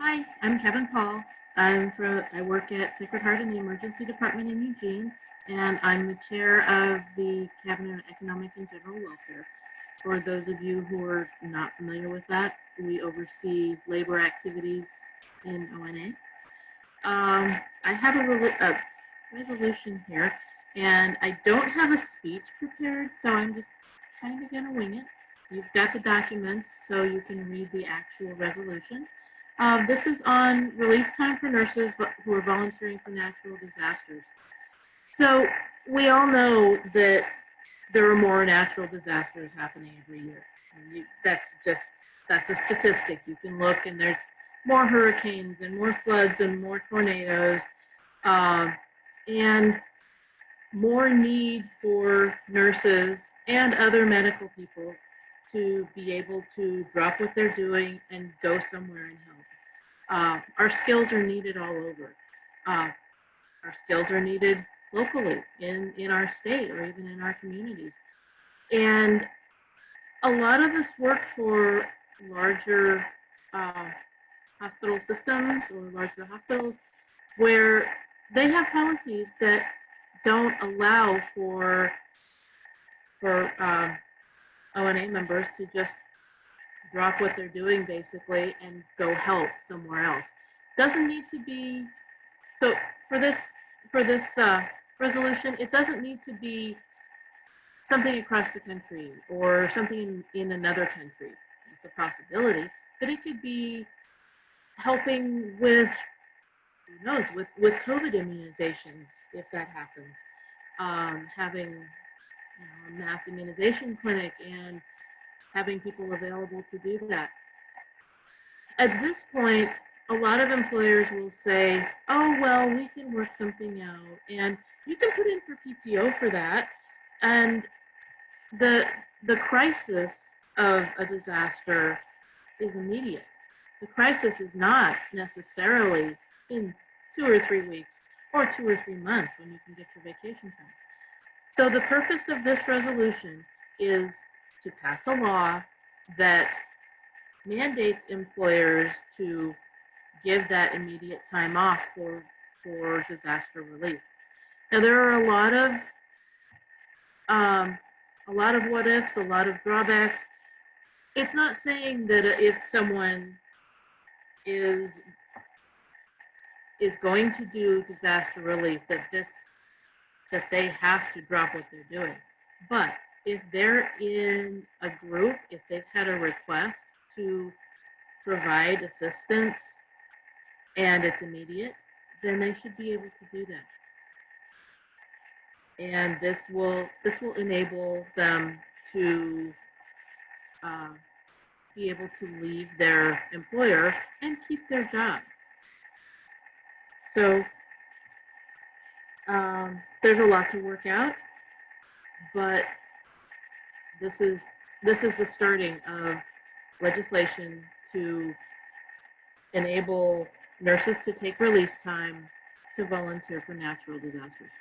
Hi, I'm Kevyn Paul. I work at Sacred Heart in the Emergency Department in Eugene, and I'm the chair of the Cabinet of Economic and General Welfare. For those of you who are not familiar with that, we oversee labor activities in ONA. I have a resolution here, and I don't have a speech prepared, so I'm just kind of going to wing it. You've got the documents, so you can read the actual resolution. This is on release time for nurses who are volunteering for natural disasters. So we all know that there are more natural disasters happening every year. That's a statistic. You can look and there's more hurricanes and more floods and more tornadoes, and more need for nurses and other medical people to be able to drop what they're doing and go somewhere and help. Our skills are needed all over. Our skills are needed locally in our state or even in our communities. And a lot of us work for larger hospital systems or larger hospitals where they have policies that don't allow for ONA members to just drop what they're doing basically and go help somewhere else. Doesn't need to be, so for this resolution, it doesn't need to be something across the country or something in another country. It's a possibility, but it could be helping with, who knows, with COVID immunizations, if that happens. Having a mass immunization clinic and having people available to do that. At this point, a lot of employers will say, oh, well, we can work something out. And you can put in for PTO for that. And the crisis of a disaster is immediate. The crisis is not necessarily in 2 or 3 weeks or 2 or 3 months when you can get your vacation time. So the purpose of this resolution is to pass a law that mandates employers to give that immediate time off for disaster relief. Now there are a lot of what ifs, a lot of drawbacks. It's not saying that if someone is going to do disaster relief that they have to drop what they're doing. But if they're in a group, if they've had a request to provide assistance and it's immediate, then they should be able to do that. And this will enable them to be able to leave their employer and keep their job. So there's a lot to work out, but this is the starting of legislation to enable nurses to take release time to volunteer for natural disasters.